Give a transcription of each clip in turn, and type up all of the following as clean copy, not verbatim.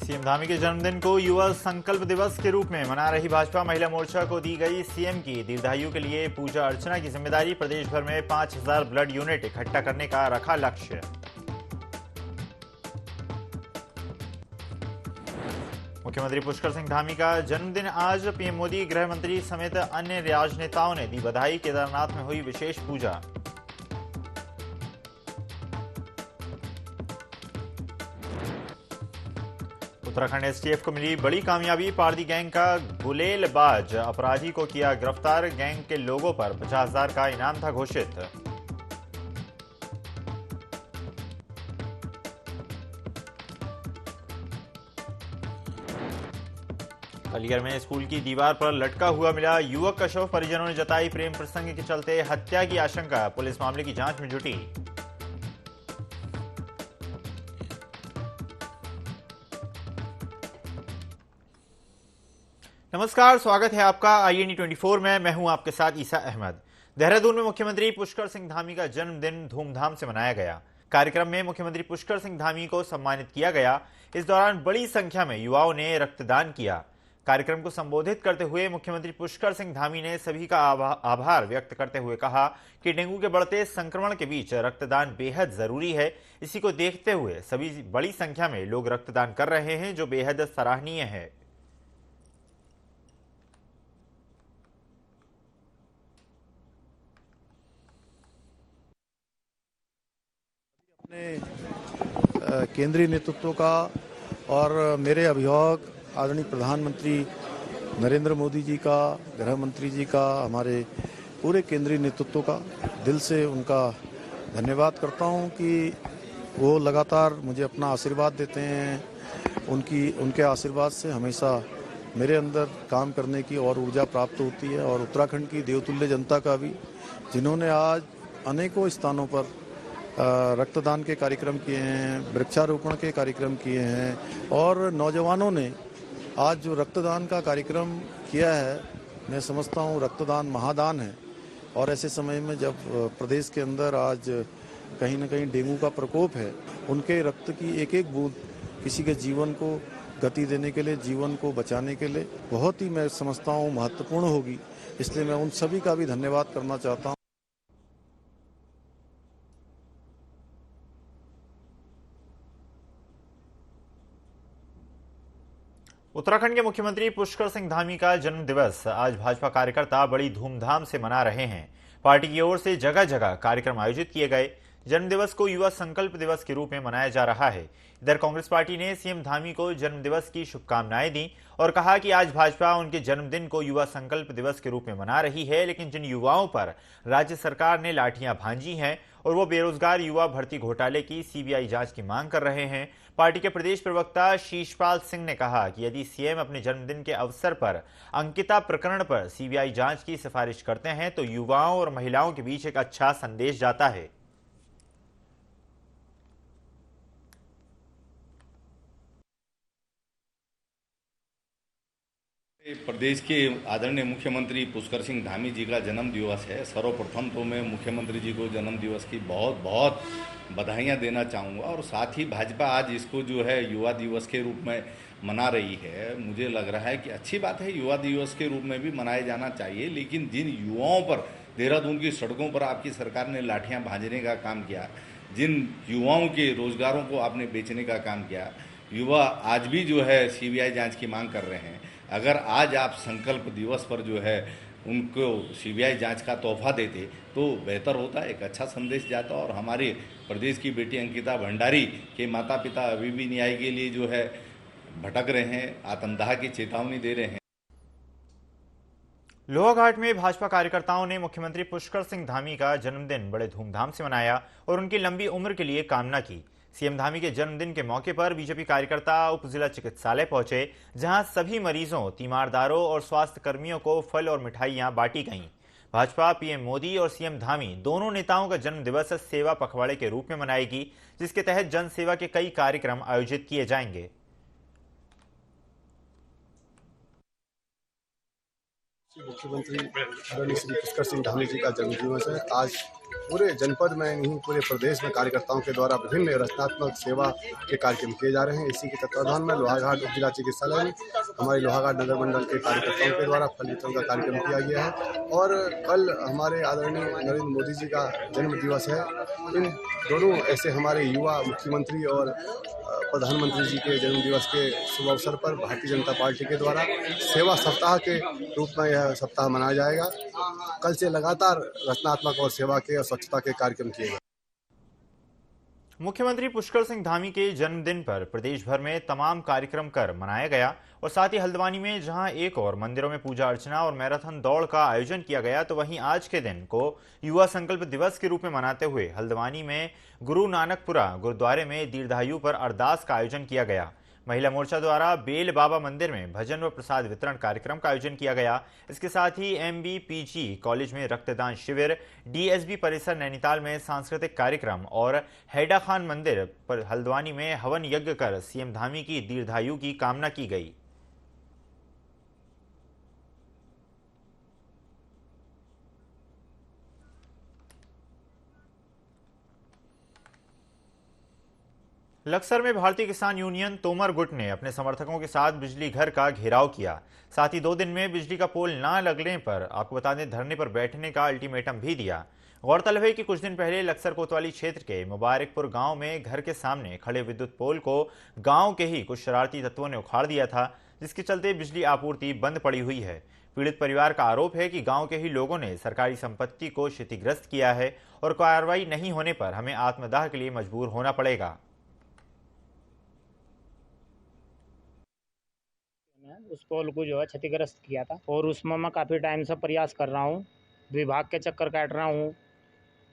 CM Dhami के जन्मदिन को युवा संकल्प दिवस के रूप में मना रही भाजपा महिला मोर्चा को दी गई सीएम की दीर्घायु के लिए पूजा अर्चना की जिम्मेदारी। प्रदेश भर में 5000 ब्लड यूनिट इकट्ठा करने का रखा लक्ष्य। मुख्यमंत्री पुष्कर सिंह धामी का जन्मदिन आज। पीएम मोदी, गृह मंत्री समेत अन्य राजनेताओं ने दी बधाई। केदारनाथ में हुई विशेष पूजा। उत्तराखंड एसटीएफ को मिली बड़ी कामयाबी। पारदी गैंग का गुलेलबाज अपराधी को किया गिरफ्तार। गैंग के लोगों पर 50,000 का इनाम था घोषित। अलीगढ़ में स्कूल की दीवार पर लटका हुआ मिला युवक का शव। परिजनों ने जताई प्रेम प्रसंग के चलते हत्या की आशंका। पुलिस मामले की जांच में जुटी। नमस्कार, स्वागत है आपका IND 24 में। मैं हूं आपके साथ ईसा अहमद। देहरादून में मुख्यमंत्री पुष्कर सिंह धामी का जन्मदिन धूमधाम से मनाया गया। कार्यक्रम में मुख्यमंत्री पुष्कर सिंह धामी को सम्मानित किया गया। इस दौरान बड़ी संख्या में युवाओं ने रक्तदान किया। कार्यक्रम को संबोधित करते हुए मुख्यमंत्री पुष्कर सिंह धामी ने सभी का आभार व्यक्त करते हुए कहा कि डेंगू के बढ़ते संक्रमण के बीच रक्तदान बेहद जरूरी है। इसी को देखते हुए सभी बड़ी संख्या में लोग रक्तदान कर रहे हैं, जो बेहद सराहनीय है। केंद्रीय नेतृत्व का और मेरे अभिभावक आदरणीय प्रधानमंत्री नरेंद्र मोदी जी का, गृह मंत्री जी का, हमारे पूरे केंद्रीय नेतृत्व का दिल से उनका धन्यवाद करता हूं कि वो लगातार मुझे अपना आशीर्वाद देते हैं। उनके आशीर्वाद से हमेशा मेरे अंदर काम करने की और ऊर्जा प्राप्त होती है। और उत्तराखंड की देवतुल्य जनता का भी, जिन्होंने आज अनेकों स्थानों पर रक्तदान के कार्यक्रम किए हैं, वृक्षारोपण के कार्यक्रम किए हैं, और नौजवानों ने आज जो रक्तदान का कार्यक्रम किया है, मैं समझता हूँ रक्तदान महादान है। और ऐसे समय में जब प्रदेश के अंदर आज कहीं न कहीं डेंगू का प्रकोप है, उनके रक्त की एक एक बूंद किसी के जीवन को गति देने के लिए, जीवन को बचाने के लिए बहुत ही, मैं समझता हूँ, महत्वपूर्ण होगी। इसलिए मैं उन सभी का भी धन्यवाद करना चाहता हूँ। उत्तराखंड के मुख्यमंत्री पुष्कर सिंह धामी का जन्म दिवस आज भाजपा कार्यकर्ता बड़ी धूमधाम से मना रहे हैं। पार्टी की ओर से जगह जगह कार्यक्रम आयोजित किए गए। जन्म दिवस को युवा संकल्प दिवस के रूप में मनाया जा रहा है। इधर कांग्रेस पार्टी ने सीएम धामी को जन्म दिवस की शुभकामनाएं दी और कहा कि आज भाजपा उनके जन्मदिन को युवा संकल्प दिवस के रूप में मना रही है, लेकिन जिन युवाओं पर राज्य सरकार ने लाठियां भांजी हैं और वो बेरोजगार युवा भर्ती घोटाले की सीबीआई जांच की मांग कर रहे हैं। पार्टी के प्रदेश प्रवक्ता शीशपाल सिंह ने कहा कि यदि सीएम अपने जन्मदिन के अवसर पर अंकिता प्रकरण पर सीबीआई जांच की सिफारिश करते हैं तो युवाओं और महिलाओं के बीच एक अच्छा संदेश जाता है। प्रदेश के आदरणीय मुख्यमंत्री पुष्कर सिंह धामी जी का जन्म दिवस है। सर्वप्रथम तो मैं मुख्यमंत्री जी को जन्म दिवस की बहुत बहुत बधाइयाँ देना चाहूँगा। और साथ ही भाजपा आज इसको जो है युवा दिवस के रूप में मना रही है। मुझे लग रहा है कि अच्छी बात है, युवा दिवस के रूप में भी मनाया जाना चाहिए। लेकिन जिन युवाओं पर देहरादून की सड़कों पर आपकी सरकार ने लाठियाँ भांजने का काम किया, जिन युवाओं के रोजगारों को आपने बेचने का काम किया, युवा आज भी जो है सीबीआई जांच की मांग कर रहे हैं। अगर आज आप संकल्प दिवस पर जो है उनको सीबीआई जांच का तोहफा देते तो बेहतर होता, एक अच्छा संदेश जाता। और हमारे प्रदेश की बेटी अंकिता भंडारी के माता पिता अभी भी न्याय के लिए जो है भटक रहे हैं, आत्मदाह की चेतावनी दे रहे हैं। लोहाघाट में भाजपा कार्यकर्ताओं ने मुख्यमंत्री पुष्कर सिंह धामी का जन्मदिन बड़े धूमधाम से मनाया और उनकी लंबी उम्र के लिए कामना की। सीएम धामी के जन्मदिन के मौके पर बीजेपी कार्यकर्ता उप जिला चिकित्सालय पहुंचे, जहां सभी मरीजों, तीमारदारों और स्वास्थ्य कर्मियों को फल और मिठाइयां बांटी गईं। भाजपा पीएम मोदी और सीएम धामी दोनों नेताओं का जन्म दिवस सेवा पखवाड़े के रूप में मनाएगी, जिसके तहत जन सेवा के कई कार्यक्रम आयोजित किए जाएंगे। मुख्यमंत्री आदरणीय श्री पुष्कर सिंह धामी जी का जन्मदिवस है। आज पूरे जनपद में नहीं पूरे प्रदेश में कार्यकर्ताओं के द्वारा विभिन्न रचनात्मक सेवा के कार्यक्रम किए जा रहे हैं। इसी के तत्वाधान में लोहाघाट उप जिला चिकित्सालय में हमारे लोहाघाट नगर मंडल के कार्यकर्ताओं के द्वारा फल वितरण का कार्यक्रम किया गया है। और कल हमारे आदरणीय नरेंद्र मोदी जी का जन्म दिवस है। इन दोनों ऐसे हमारे युवा मुख्यमंत्री और प्रधानमंत्री जी के जन्म दिवस के शुभ अवसर पर भारतीय जनता पार्टी के द्वारा सेवा सप्ताह के रूप में यह सप्ताह मनाया जाएगा। कल से लगातार रचनात्मक और सेवा के और स्वच्छता के कार्यक्रम किए गए। मुख्यमंत्री पुष्कर सिंह धामी के जन्मदिन पर प्रदेश भर में तमाम कार्यक्रम कर मनाया गया और साथ ही हल्द्वानी में जहां एक और मंदिरों में पूजा अर्चना और मैराथन दौड़ का आयोजन किया गया, तो वहीं आज के दिन को युवा संकल्प दिवस के रूप में मनाते हुए हल्द्वानी में गुरु नानकपुरा गुरुद्वारे में दीर्घायु पर अरदास का आयोजन किया गया। महिला मोर्चा द्वारा बेल बाबा मंदिर में भजन व प्रसाद वितरण कार्यक्रम का आयोजन किया गया। इसके साथ ही MBPG कॉलेज में रक्तदान शिविर, DSB परिसर नैनीताल में सांस्कृतिक कार्यक्रम और हैडा खान मंदिर पर हल्द्वानी में हवन यज्ञ कर CM धामी की दीर्घायु की कामना की गई। लक्सर में भारतीय किसान यूनियन तोमर गुट ने अपने समर्थकों के साथ बिजली घर का घेराव किया। साथ ही 2 दिन में बिजली का पोल ना लगने पर आपको बता दें धरने पर बैठने का अल्टीमेटम भी दिया। गौरतलब है कि कुछ दिन पहले लक्सर कोतवाली क्षेत्र के मुबारकपुर गांव में घर के सामने खड़े विद्युत पोल को गांव के ही कुछ शरारती तत्वों ने उखाड़ दिया था, जिसके चलते बिजली आपूर्ति बंद पड़ी हुई है। पीड़ित परिवार का आरोप है कि गांव के ही लोगों ने सरकारी संपत्ति को क्षतिग्रस्त किया है और कार्रवाई नहीं होने पर हमें आत्मदाह के लिए मजबूर होना पड़ेगा। उस पोल को जो है क्षतिग्रस्त किया था और उसमें मैं काफ़ी टाइम से प्रयास कर रहा हूँ, विभाग के चक्कर काट रहा हूँ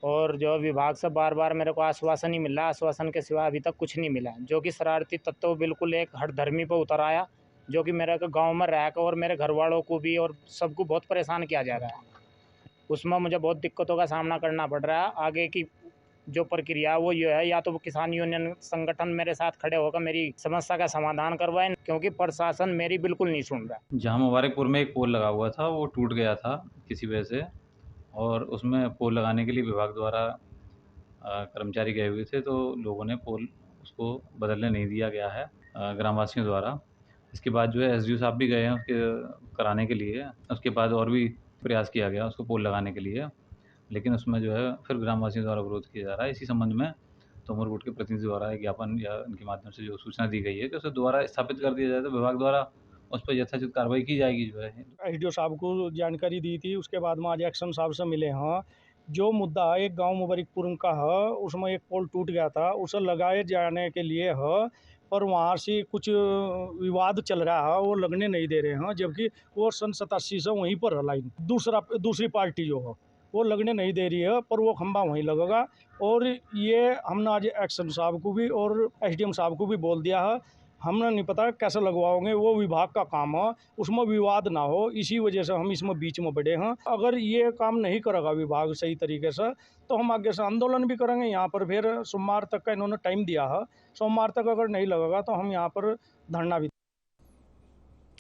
और जो विभाग से बार बार मेरे को आश्वासन ही मिल रहा है। आश्वासन के सिवा अभी तक कुछ नहीं मिला, जो कि शरारती तत्व बिल्कुल एक हठधर्मी पर उतर आया, जो कि मेरे गांव में रहकर और मेरे घर वालों को भी और सबको बहुत परेशान किया जा रहा है। उसमें मुझे बहुत दिक्कतों का सामना करना पड़ रहा है। आगे की जो प्रक्रिया वो ये है, या तो किसान यूनियन संगठन मेरे साथ खड़े होकर मेरी समस्या का समाधान करवाएं, क्योंकि प्रशासन मेरी बिल्कुल नहीं सुन रहा। जहाँ मुबारकपुर में एक पोल लगा हुआ था वो टूट गया था किसी वजह से, और उसमें पोल लगाने के लिए विभाग द्वारा कर्मचारी गए हुए थे, तो लोगों ने पोल उसको बदलने नहीं दिया गया है ग्रामवासियों द्वारा। इसके बाद जो है SDO साहब भी गए हैं उसके कराने के लिए। उसके बाद और भी प्रयास किया गया उसको पोल लगाने के लिए, लेकिन उसमें जो है फिर ग्रामवासियों द्वारा विरोध किया जा रहा है। इसी संबंध में तोमर गुट के प्रतिनिधि द्वारा एक ज्ञापन या इनके माध्यम से जो सूचना दी गई है कि उसे दोबारा स्थापित कर दिया जाए, तो विभाग द्वारा उस पर यथाचित कार्रवाई की जाएगी। जो है SDO साहब को जानकारी दी थी, उसके बाद में आज एक्शन साहब से मिले हैं। जो मुद्दा एक गांव मुबारकपुर का है, उसमें एक पोल टूट गया था, उसे लगाए जाने के लिए है, पर वहाँ से कुछ विवाद चल रहा है, वो लगने नहीं दे रहे हैं, जबकि वो सन 87 से वहीं पर है लाइन। दूसरी पार्टी जो है वो लगने नहीं दे रही है, पर वो खंबा वहीं लगेगा। और ये हमने आज एक्शन साहब को भी और SDM साहब को भी बोल दिया है, हमने नहीं पता कैसे लगवाओगे, वो विभाग का काम है, उसमें विवाद ना हो, इसी वजह से हम इसमें बीच में बढ़े हैं। अगर ये काम नहीं करेगा विभाग सही तरीके से, तो हम आगे से आंदोलन भी करेंगे यहाँ पर। फिर सोमवार तक का इन्होंने टाइम दिया है, सोमवार तक अगर नहीं लगेगा तो हम यहाँ पर धरना भी।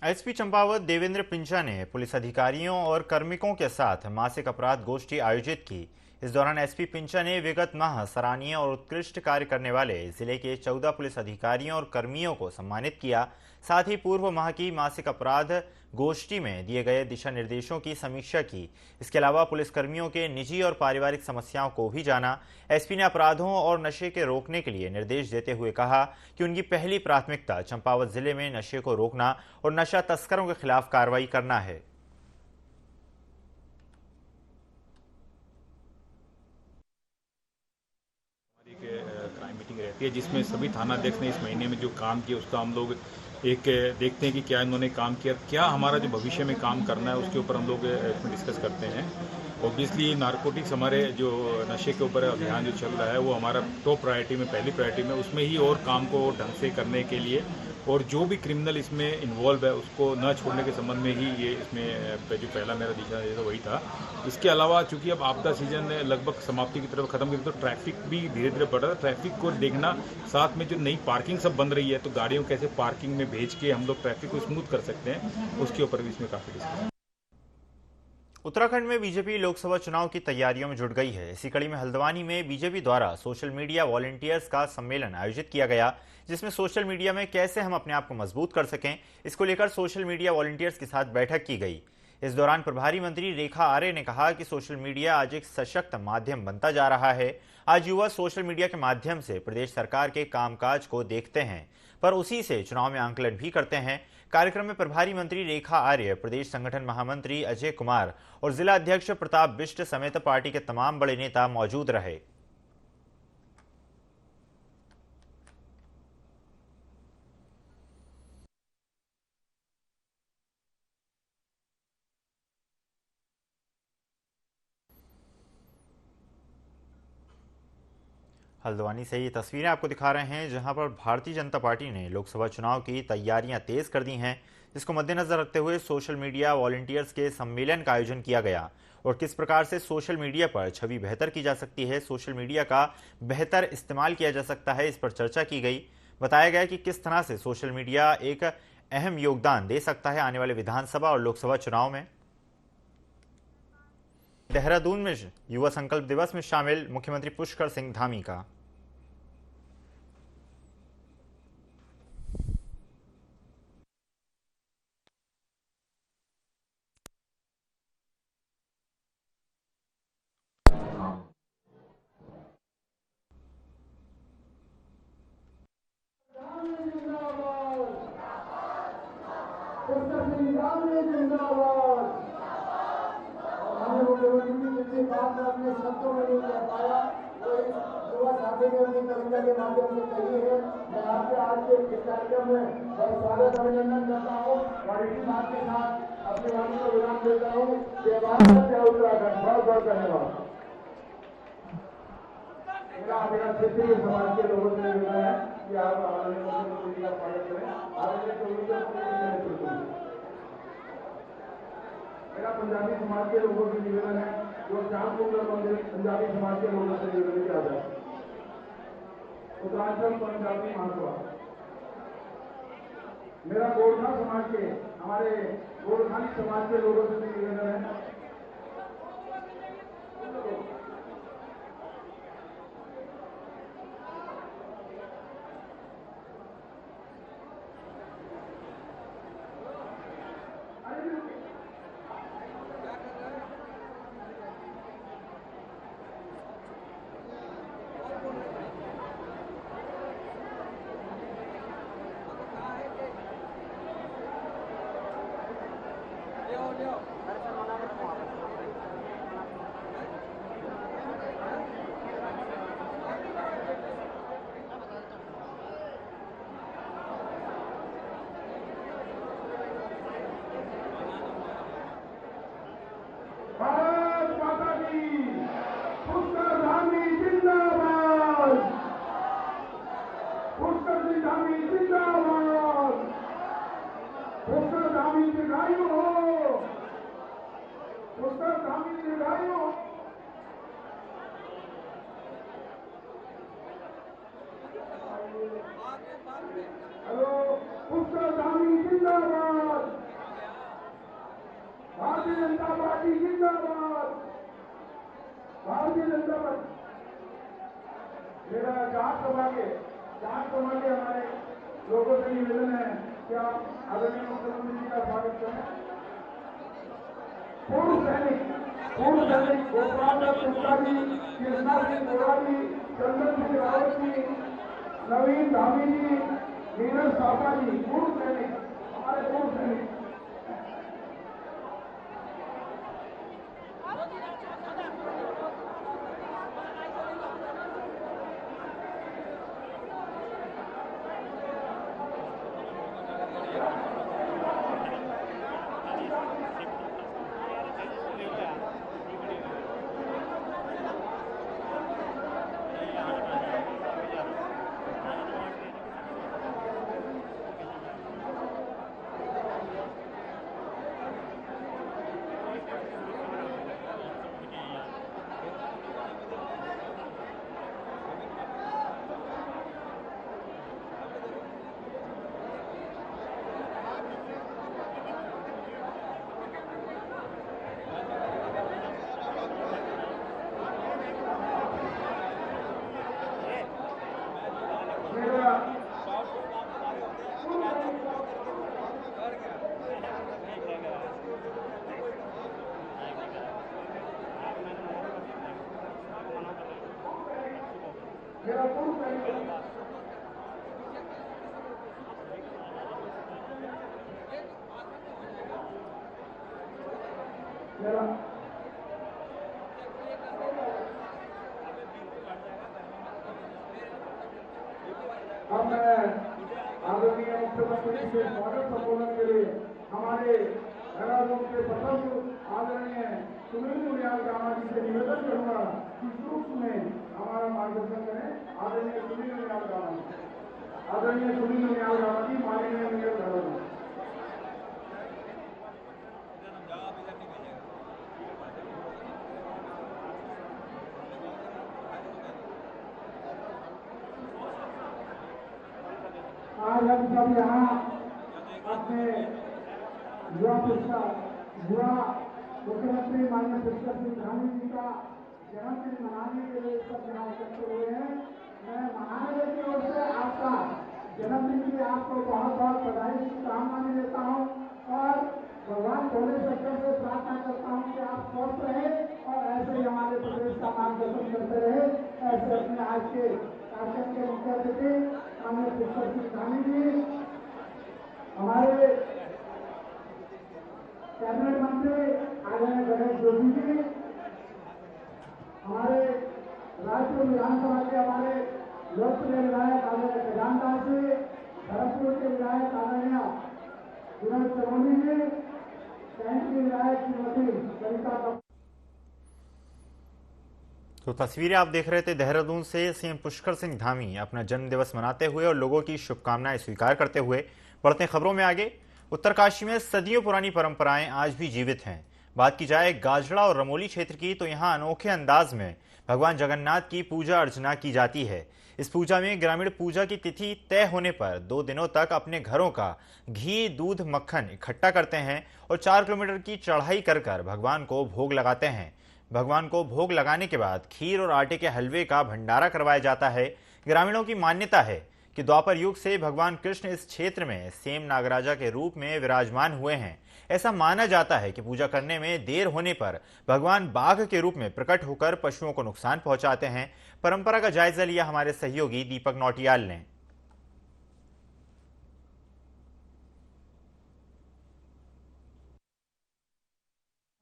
SP चंपावत देवेंद्र पिंचा ने पुलिस अधिकारियों और कार्मिकों के साथ मासिक अपराध गोष्ठी आयोजित की। इस दौरान SP पिंचा ने विगत माह सराहनीय और उत्कृष्ट कार्य करने वाले जिले के 14 पुलिस अधिकारियों और कर्मियों को सम्मानित किया। साथ ही पूर्व माह की मासिक अपराध गोष्ठी में दिए गए दिशा निर्देशों की समीक्षा की। इसके अलावा पुलिसकर्मियों के निजी और पारिवारिक समस्याओं को भी जाना। SP ने अपराधों और नशे के रोकने के लिए निर्देश देते हुए कहा कि उनकी पहली प्राथमिकता चंपावत जिले में नशे को रोकना और नशा तस्करों के खिलाफ कार्रवाई करना है। क्राइम मीटिंग रहती है, जिसमें सभी थानाध्यक्ष ने इस महीने में जो काम किया उसका हम लोग एक देखते हैं कि क्या इन्होंने काम किया, क्या हमारा जो भविष्य में काम करना है उसके ऊपर हम लोग इसमें डिस्कस करते हैं। ऑब्वियसली नारकोटिक्स हमारे जो नशे के ऊपर अभियान जो चल रहा है वो हमारा टॉप प्रायोरिटी में, पहली प्रायोरिटी में, उसमें ही और काम को ढंग से करने के लिए और जो भी क्रिमिनल इसमें इन्वॉल्व है उसको न छोड़ने के संबंध में ही ये इसमें जो पहला मेरा दिशा निर्देश वही था। इसके अलावा चूंकि अब आपदा सीजन लगभग समाप्ति की तरफ खत्म हुई, तो ट्रैफिक भी धीरे धीरे बढ़ रहा है। ट्रैफिक को देखना, साथ में जो नई पार्किंग सब बन रही है, तो गाड़ियों कैसे पार्किंग में भेज के हम लोग ट्रैफिक को स्मूथ कर सकते हैं, उसके ऊपर भी इसमें काफ़ी डिस्कशन। उत्तराखंड में बीजेपी लोकसभा चुनाव की तैयारियों में जुट गई है। इसी कड़ी में हल्द्वानी में बीजेपी द्वारा सोशल मीडिया वॉलंटियर्स का सम्मेलन आयोजित किया गया, जिसमें सोशल मीडिया में कैसे हम अपने आप को मजबूत कर सकें, इसको लेकर सोशल मीडिया वॉलंटियर्स के साथ बैठक की गई। इस दौरान प्रभारी मंत्री रेखा आर्य ने कहा कि सोशल मीडिया आज एक सशक्त माध्यम बनता जा रहा है। आज युवा सोशल मीडिया के माध्यम से प्रदेश सरकार के कामकाज को देखते हैं, पर उसी से चुनाव में आंकलन भी करते हैं। कार्यक्रम में प्रभारी मंत्री रेखा आर्य, प्रदेश संगठन महामंत्री अजय कुमार और जिला अध्यक्ष प्रताप बिष्ट समेत पार्टी के तमाम बड़े नेता मौजूद रहे। हल्द्वानी से ये तस्वीरें आपको दिखा रहे हैं, जहां पर भारतीय जनता पार्टी ने लोकसभा चुनाव की तैयारियां तेज कर दी हैं, जिसको मद्देनजर रखते हुए सोशल मीडिया वॉलंटियर्स के सम्मेलन का आयोजन किया गया। और किस प्रकार से सोशल मीडिया पर छवि बेहतर की जा सकती है, सोशल मीडिया का बेहतर इस्तेमाल किया जा सकता है, इस पर चर्चा की गई। बताया गया कि किस तरह से सोशल मीडिया एक अहम योगदान दे सकता है आने वाले विधानसभा और लोकसभा चुनाव में। देहरादून में युवा संकल्प दिवस में शामिल मुख्यमंत्री पुष्कर सिंह धामी का मुख्यमंत्री बात में अपने शब्दों में नहीं कह पाया, तो इस युवा साथी ने अपनी कविता के माध्यम से कही है। मैं आपके आज के इस कार्यक्रम में बहुत स्वागत अभिनंदन करता हूँ और इसी बात के साथ अपनी वाणी को विराम देता हूँ। उत्तराखंड बहुत बहुत धन्यवाद। मेरा क्षेत्रीय समाज के लोगों से निवेदन है कि आप हमारे मुख्यमंत्री का स्वागत करें। मेरा पंजाबी समाज के लोगों से निवेदन है, जो श्याम सुंदर मंदिर पंजाबी समाज के लोगों से निवेदन किया जाए। उत्तराखंड पंजाबी महासभा मेरा गोरखा समाज के, हमारे गोरखानी समाज के लोगों से निवेदन है। भारतीय जनता पार्टी जिंदाबाद, भारतीय जनता पार्टी। मेरा चार सभा के हमारे लोगों से निवेदन है कि आप आदरणीय मुख्यमंत्री जी का स्वागत करें। पूर्व सैनिक गोपाल गुप्ता जी, कृष्णा सिंह गोरा जी, चंदन सिंह रावत जी, नवीन धामी जी, नीरज साहबा जी, पूर्व सैनिक, हमारे पूर्व सैनिक। अब मैं आदरणीय मुख्यमंत्री के स्वागत संबोधन के लिए हमारे देहरादून के प्रथम आदरणीय सुनील उनियाल गामा जी से निवेदन करूंगा कि सूक्ष्म में हमारा मार्गदर्शन करें। आदरणीय सुनील उनियाल गामा जी माननीय मेयर देहरादून। आज हम सब यहाँ अपने युवा मुख्यमंत्री माननीय पुष्कर सिंह धामी जी का जन्मदिन मनाने के लिए सब यहाँ इकट्ठे हुए हैं। मैं महानगर की ओर से आपका जन्मदिन की आपको बहुत बहुत बधाई शुभकामनाएं देता हूँ और भगवान भोले शंकर से प्रार्थना करता हूँ कि आप स्वस्थ रहे और ऐसे ही हमारे प्रदेश का मार्गदर्शन करते रहे। ऐसे अपने आज के कार्यक्रम के मुख्य अतिथि माननीय पुष्कर सिंह धामी जी, हमारे कैबिनेट मंत्री आदरणीय गणेश जोशी जी, हमारे रायपुर विधानसभा के हमारे लोकप्रिय विधायक आदरणीय खजान दास जी, धर्मपुर के विधायक आदरणीय विनोद चमोली जी, कैंट की विधायक श्रीमती ललिता कपूर। तो तस्वीरें आप देख रहे थे देहरादून से सीएम पुष्कर सिंह धामी अपना जन्मदिवस मनाते हुए और लोगों की शुभकामनाएं स्वीकार करते हुए। बढ़ते खबरों में आगे। उत्तरकाशी में सदियों पुरानी परंपराएं आज भी जीवित हैं। बात की जाए गाजड़ा और रमोली क्षेत्र की तो यहाँ अनोखे अंदाज में भगवान जगन्नाथ की पूजा अर्चना की जाती है। इस पूजा में ग्रामीण पूजा की तिथि तय होने पर 2 दिनों तक अपने घरों का घी, दूध, मक्खन इकट्ठा करते हैं और 4 किलोमीटर की चढ़ाई कर भगवान को भोग लगाते हैं। भगवान को भोग लगाने के बाद खीर और आटे के हलवे का भंडारा करवाया जाता है। ग्रामीणों की मान्यता है कि द्वापर युग से भगवान कृष्ण इस क्षेत्र में सेम नागराजा के रूप में विराजमान हुए हैं। ऐसा माना जाता है कि पूजा करने में देर होने पर भगवान बाघ के रूप में प्रकट होकर पशुओं को नुकसान पहुंचाते हैं। परंपरा का जायजा लिया हमारे सहयोगी दीपक नौटियाल ने।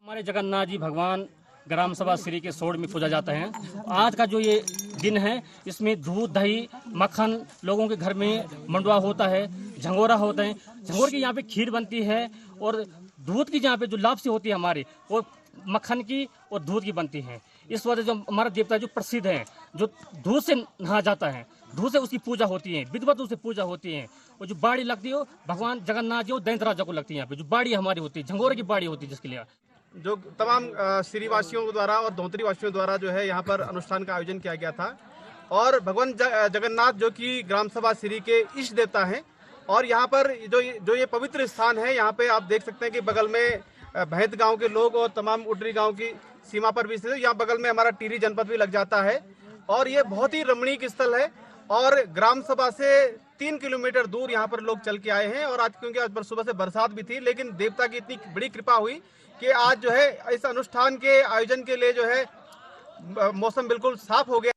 हमारे जगन्नाथ जी भगवान ग्राम सभा श्री के सोड़ में पूजा जाते हैं। आज का जो ये दिन है इसमें दूध, दही, मक्खन लोगों के घर में मंडवा होता है, झंगोरा होता है। झंगोर की यहाँ पे खीर बनती है और दूध की यहाँ पे जो लापसी होती है हमारी वो मक्खन की और दूध की बनती है। इस वजह जो हमारा देवता जो प्रसिद्ध है, जो दूध से नहा जाता है, दूध से उसकी पूजा होती है, विधिवत उससे पूजा होती है। और जो बाड़ी लगती है भगवान जगन्नाथ जी और दैंत राजा को लगती है। यहाँ पे जो बाड़ी हमारी होती है, झंगोर की बाड़ी होती है, जिसके लिए जो तमाम श्रीवासियों द्वारा और धोतरी वासियों द्वारा जो है यहाँ पर अनुष्ठान का आयोजन किया गया था। और भगवान जगन्नाथ जो कि ग्राम सभा श्री के इष्ट देवता हैं और यहाँ पर जो ये पवित्र स्थान है, यहाँ पे आप देख सकते हैं कि बगल में भैत गांव के लोग और तमाम उडरी गांव की सीमा पर भी स्थित है। यहाँ बगल में हमारा टिहरी जनपद भी लग जाता है और ये बहुत ही रमणीक स्थल है। और ग्राम सभा से 3 किलोमीटर दूर यहाँ पर लोग चल के आए हैं। और आज क्योंकि आज सुबह से बरसात भी थी, लेकिन देवता की इतनी बड़ी कृपा हुई कि आज जो है इस अनुष्ठान के आयोजन के लिए जो है मौसम बिल्कुल साफ हो गया।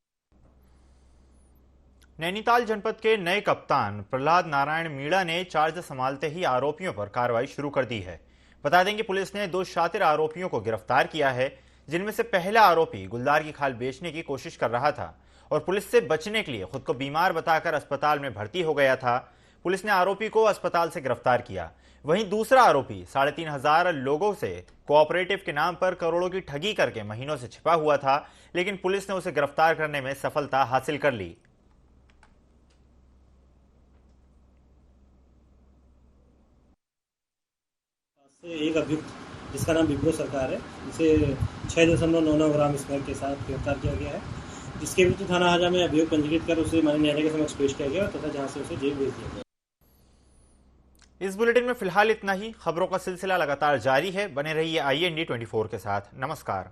नैनीताल जनपद के नए कप्तान प्रहलाद नारायण मीणा ने चार्ज संभालते ही आरोपियों पर कार्रवाई शुरू कर दी है। बता दें कि पुलिस ने 2 शातिर आरोपियों को गिरफ्तार किया है, जिनमें से पहला आरोपी गुलदार की खाल बेचने की कोशिश कर रहा था और पुलिस से बचने के लिए खुद को बीमार बताकर अस्पताल में भर्ती हो गया था। पुलिस ने आरोपी को अस्पताल से गिरफ्तार किया। वहीं दूसरा आरोपी 3,500 लोगों से कोऑपरेटिव के नाम पर करोड़ों की ठगी करके महीनों से छिपा हुआ था, लेकिन पुलिस ने उसे गिरफ्तार करने में सफलता हासिल कर ली। एक अभियुक्त जिसका नाम विप्रो सरकार है, इसे 6.99 ग्राम स्मैक के साथ गिरफ्तार किया गया है, जिसके विरुद्ध थाना हाजा में अभियोग पंजीकृत कर उसे माननीय न्यायालय के समक्ष पेश किया गया तथा जहां से उसे जेल भेज दिया गया। इस बुलेटिन में फिलहाल इतना ही। खबरों का सिलसिला लगातार जारी है। बने रहिए IND 24 के साथ। नमस्कार।